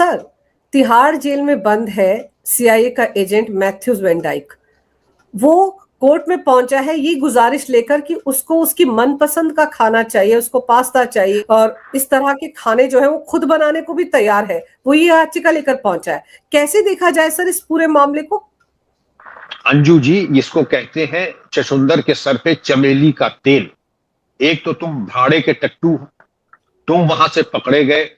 Sir, Tihar jail में बंद है सीआईए का एजेंट मैथ्यूज वैन डाइक। वो कोर्ट में पहुंचा है ये गुजारिश लेकर कि उसको उसकी मनपसंद का खाना चाहिए, उसको पास्ता चाहिए और इस तरह के खाने जो है वो खुद बनाने को भी तैयार है। वो ये याचिका लेकर पहुंचा है। कैसे देखा जाए सर इस पूरे मामले को? अंजू जी, इसको कहते हैं चशुंदर के सर पे चमेली का तेल। एक तो तुम भाड़े के टट्टू हो, तुम वहां से पकड़े गए।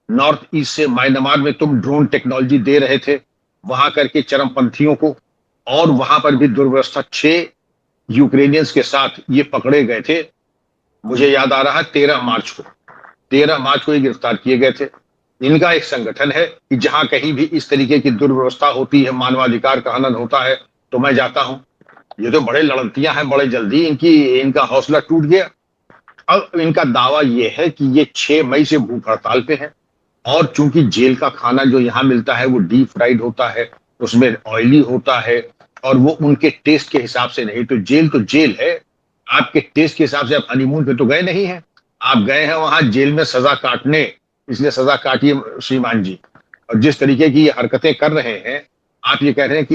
नॉर्थ ईस्ट से म्यांमार में तुम ड्रोन टेक्नोलॉजी दे रहे थे वहां करके चरमपंथियों को, और वहां पर भी दुर्व्यवस्था। 6 यूक्रेनियंस के साथ ये पकड़े गए थे। मुझे याद आ रहा है 13 मार्च को ये गिरफ्तार किए गए थे। इनका एक संगठन है कि जहां कहीं भी इस तरीके की दुर्व्यवस्था होती है, मानवाधिकार का हनन होता है, तो मैं जाता हूं। ये तो बड़े लड़कियां हैं, बड़े जल्दी इनका हौसला टूट गया। अब इनका दावा यह है कि ये 6 मई से भूख हड़ताल पे है, और चूंकि जेल का खाना जो यहाँ मिलता है वो डीप फ्राइड होता है, उसमें ऑयली होता है, और वो उनके टेस्ट के हिसाब से नहीं। तो जेल है। आपके टेस्ट के हिसाब से आप हनीमून पे तो गए नहीं हैं, आप गए हैं वहां जेल में सजा काटने। इसलिए सजा काटिए श्रीमान जी। और जिस तरीके की ये हरकतें कर रहे हैं, आप ये कह रहे हैं कि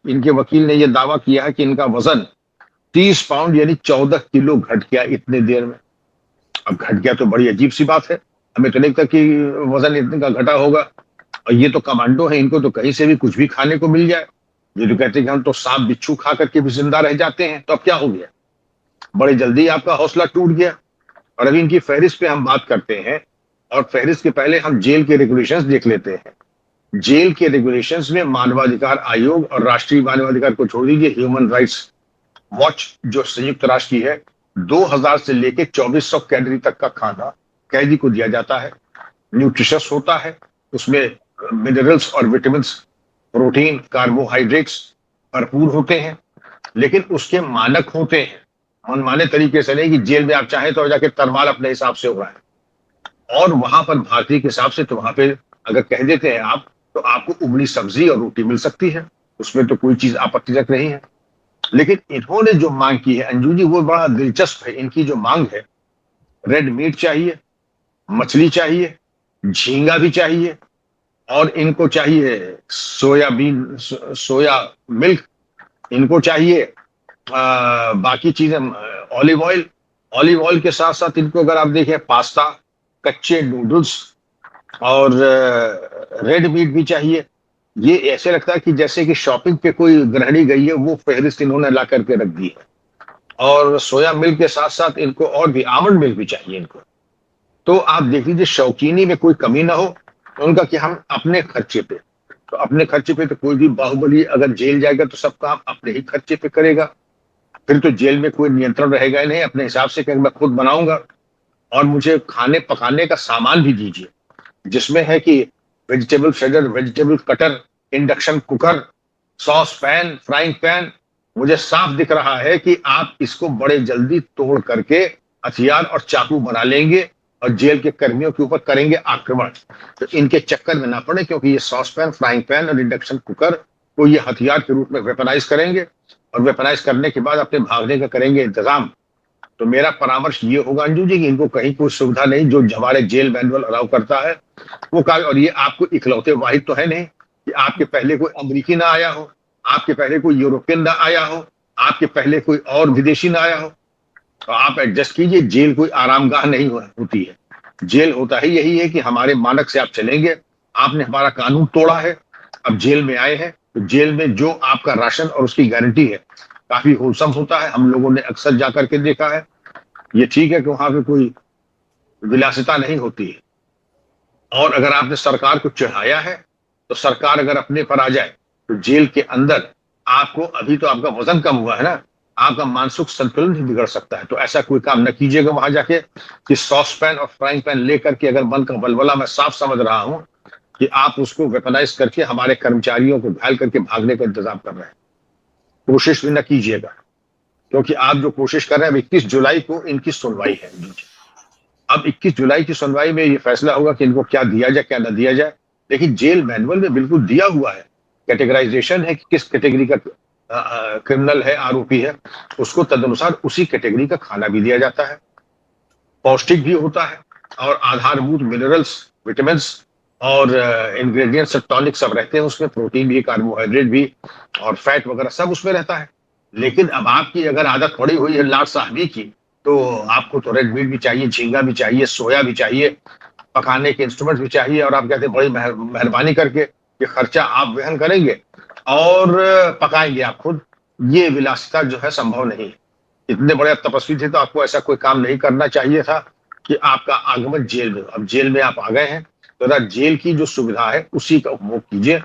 इनके वकील ने ये दावा किया है कि इनका वजन 30 पाउंड यानी 14 किलो घट गया इतने देर में। अब घट गया तो बड़ी अजीब सी बात है। हमें तो नहीं लगता कि वजन इतने का घटा होगा। और ये तो कमांडो है, इनको तो कहीं से भी कुछ भी खाने को मिल जाए। ये तो कहते हैं कि हम तो सांप बिच्छू खा करके भी जिंदा रह जाते हैं। तो अब क्या हो गया? बड़ी जल्दी आपका हौसला टूट गया। और अभी इनकी फहरिस्त पे हम बात करते हैं, और फहरिस्त के पहले हम जेल के रेगुलेशंस देख लेते हैं। जेल के रेगुलेशंस में मानवाधिकार आयोग और राष्ट्रीय मानवाधिकार को छोड़ दीजिए, ह्यूमन राइट्स वॉच जो संयुक्त राष्ट्र की है, 2000 से लेके 2400 कैलोरी तक का खाना कैदी को दिया जाता है। न्यूट्रिशस होता है, उसमें मिनरल्स और विटामिन, प्रोटीन, कार्बोहाइड्रेट्स भरपूर होते हैं। लेकिन उसके मानक होते हैं, मनमाने तरीके से नहीं कि जेल में आप चाहें तो जाके तरमाल अपने हिसाब से हो रहा है। और वहां पर भारतीय के हिसाब से तो वहां पे अगर कह देते हैं आप, तो आपको उबली सब्जी और रोटी मिल सकती है, उसमें तो कोई चीज आपत्तिजनक नहीं है। लेकिन इन्होंने जो मांग की है अंजू जी, वो बड़ा दिलचस्प है। इनकी जो मांग है, रेड मीट चाहिए, मछली चाहिए, झींगा भी चाहिए, और इनको चाहिए सोयाबीन, सोया मिल्क, इनको चाहिए बाकी चीजें, ऑलिव ऑयल के साथ साथ इनको अगर आप देखें पास्ता, कच्चे नूडल्स, और रेड मीट भी चाहिए। ये ऐसे लगता है कि जैसे कि शॉपिंग पे कोई गृहिणी गई है, वो फहरिस्त इन्होंने ला करके रख दी है। और सोया मिल्क के साथ साथ इनको और भी आमंड मिल्क भी चाहिए इनको। तो आप देख लीजिए, शौकीनी में कोई कमी ना हो। उनका कि हम अपने खर्चे पे, तो अपने खर्चे पे तो कोई भी बाहुबली अगर जेल जाएगा तो सब काम अपने ही खर्चे पे करेगा। फिर तो जेल में कोई नियंत्रण रहेगा ही नहीं। अपने हिसाब से कहेंगे मैं खुद बनाऊंगा, और मुझे खाने पकाने का सामान भी दीजिए, जिसमें है कि vegetable shredder, vegetable cutter, induction cooker, sauce pan, frying pan. मुझे साफ दिख रहा है कि आप इसको बड़े जल्दी तोड़ करके हथियार और चाकू बना लेंगे और जेल के कर्मियों के ऊपर करेंगे आक्रमण। तो इनके चक्कर में ना पड़े, क्योंकि ये सॉस पैन, फ्राइंग पैन और इंडक्शन कुकर को ये हथियार के रूप में वेपनाइज करेंगे, और वेपनाइज करने के बाद अपने भागने का करेंगे इंतजाम। तो मेरा परामर्श ये होगा अंजू जी कि इनको कहीं कोई सुविधा नहीं जो हमारे जेल मैनुअल अलाउ करता है वो कार्य। और ये आपको इकलौते वाहिद तो है नहीं कि आपके पहले कोई अमेरिकी ना आया हो, आपके पहले कोई यूरोपियन ना आया हो, आपके पहले कोई और विदेशी ना आया हो। तो आप एडजस्ट कीजिए। जेल कोई आरामगाह नहीं होती है। जेल होता ही यही है कि हमारे मानक से आप चलेंगे। आपने हमारा कानून तोड़ा है, अब जेल में आए हैं, तो जेल में जो आपका राशन और उसकी गारंटी है काफी होलसम होता है। हम लोगों ने अक्सर जाकर के देखा है। ये ठीक है कि वहां पे कोई विलासिता नहीं होती है। और अगर आपने सरकार को चढ़ाया है, तो सरकार अगर अपने पर आ जाए तो जेल के अंदर आपको, अभी तो आपका वजन कम हुआ है ना, आपका मानसिक संतुलन भी बिगड़ सकता है। तो ऐसा कोई काम न कीजिएगा वहां जाके कि सॉस पैन और फ्राइंग पैन लेकर के, अगर मन का बलबला मैं साफ समझ रहा हूं कि आप उसको वेपनाइज करके हमारे कर्मचारियों को घायल करके भागने का इंतजाम कर रहे हैं, कोशिश भी न कीजिएगा। क्योंकि आप जो कोशिश कर रहे हैं, 21 जुलाई को इनकी सुनवाई है। अब 21 जुलाई की सुनवाई में ये फैसला होगा कि इनको क्या दिया जाए क्या न दिया जाए। लेकिन जेल मैनुअल में बिल्कुल दिया हुआ है, कैटेगराइजेशन है कि किस कैटेगरी का क्रिमिनल है, आरोपी है, उसको तदनुसार उसी कैटेगरी का खाना भी दिया जाता है। पौष्टिक भी होता है, और आधारभूत मिनरल्स, विटामिन और इंग्रेडिएंट्स सब टॉनिक सब रहते हैं उसमें, प्रोटीन भी, कार्बोहाइड्रेट भी और फैट वगैरह सब उसमें रहता है। लेकिन अब आपकी अगर आदत पड़ी हुई है लाट साहबी की, तो आपको तो रेड मीट भी चाहिए, झींगा भी चाहिए, सोया भी चाहिए, पकाने के इंस्ट्रूमेंट भी चाहिए, और आप कहते हैं बड़ी मेहरबानी करके ये खर्चा आप वहन करेंगे और पकाएंगे आप खुद। ये विलासिता जो है संभव नहीं है। इतने बड़े आप तपस्वी थे तो आपको ऐसा कोई काम नहीं करना चाहिए था कि आपका आगमन जेल में हो। अब जेल में आप आ गए हैं तो जरा जेल की जो सुविधा है उसी का उपभोग कीजिए।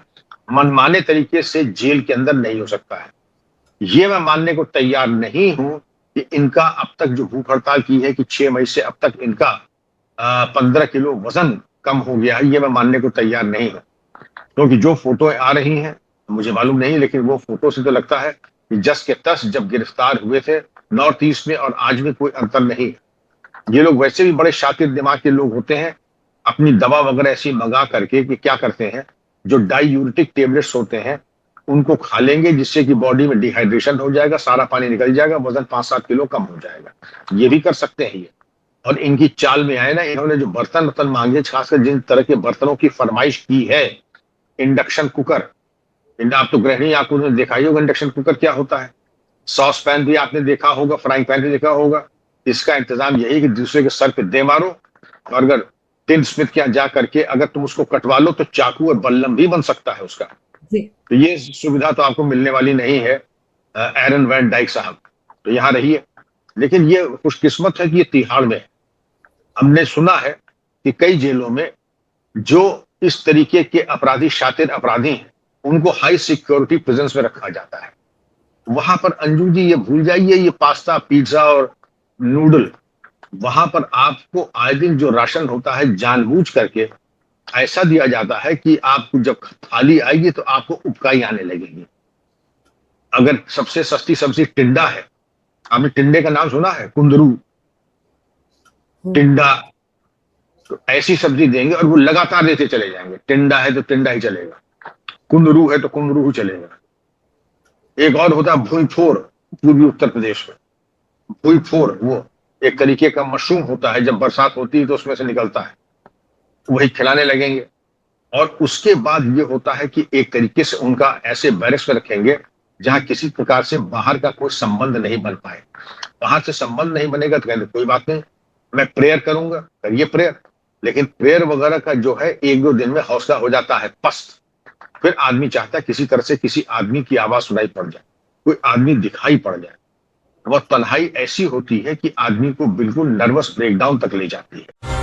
मनमाने तरीके से जेल के अंदर नहीं हो सकता है। ये मैं मानने को तैयार नहीं हूं कि इनका अब तक जो भूख हड़ताल की है कि 6 मई से अब तक इनका 15 किलो वजन कम हो गया है, ये मैं मानने को तैयार नहीं हूं। क्योंकि जो फोटो आ रही हैं मुझे मालूम नहीं, लेकिन वो फोटो से तो लगता है कि जस के तस जब गिरफ्तार हुए थे नॉर्थ ईस्ट में और आज में कोई अंतर नहीं। ये लोग वैसे भी बड़े शातिर दिमाग के लोग होते हैं। अपनी दवा वगैरह ऐसी मंगा करके कि क्या करते हैं, जो डाईयूरेटिक टेबलेट्स होते हैं उनको खा लेंगे, जिससे कि बॉडी में डिहाइड्रेशन हो जाएगा, सारा पानी निकल जाएगा, वजन 5-7 किलो कम हो जाएगा। ये भी कर सकते हैं ये। और इनकी चाल में आए ना, इन्होंने जो बर्तन वर्तन मांगे, खासकर जिन तरह के बर्तनों की फरमाइश की है, इंडक्शन कुकर, आप तो गृहिणी, आपको देखा ही होगा इंडक्शन कुकर क्या होता है। सॉस पैन भी आपने देखा होगा, फ्राइंग पैन भी देखा होगा। इसका इंतजाम यही कि दूसरे के सर पे दे मारो, और अगर टिन स्मिथ के यहाँ जा करके अगर तुम उसको कटवा लो तो चाकू और बल्लम भी बन सकता है उसका। तो ये सुविधा तो आपको मिलने वाली नहीं है एरन वैन डाइक साहब, तो यहाँ रहिए। लेकिन ये खुशकिस्मत है कि ये तिहाड़ में है। हमने सुना है कि कई जेलों में जो इस तरीके के अपराधी, शातिर अपराधी हैं, उनको हाई सिक्योरिटी प्रिजन्स में रखा जाता है। वहां पर अंजू जी ये भूल जाइए, ये पास्ता, पिज्जा और नूडल, वहां पर आपको आए दिन जो राशन होता है जानबूझ करके ऐसा दिया जाता है कि आपको जब थाली आएगी तो आपको उबकाई आने लगेगी। अगर सबसे सस्ती सब्जी टिंडा है, आपने टिंडे का नाम सुना है, कुंदरू, टिंडा, तो ऐसी सब्जी देंगे और वो लगातार देते चले जाएंगे। टिंडा है तो टिंडा ही चलेगा, कुंदरू है तो कुंदरू ही चलेगा। एक और होता है भूईफोर, पूर्वी उत्तर प्रदेश में भूईफोर, वो एक तरीके का मशरूम होता है, जब बरसात होती है तो उसमें से निकलता है, वही खिलाने लगेंगे। और उसके बाद ये होता है कि एक तरीके से उनका ऐसे बैरक्स में रखेंगे जहां किसी प्रकार से बाहर का कोई संबंध नहीं बन पाए। बाहर से संबंध नहीं बनेगा तो कहते कोई बात नहीं, मैं प्रेयर करूंगा, करिए प्रेयर। लेकिन प्रेयर वगैरह का जो है 1-2 दिन में हौसला हो जाता है पस्त। फिर आदमी चाहता है किसी तरह से किसी आदमी की आवाज सुनाई पड़ जाए, कोई आदमी दिखाई पड़ जाए। वह तन्हाई ऐसी होती है कि आदमी को बिल्कुल नर्वस ब्रेकडाउन तक ले जाती है।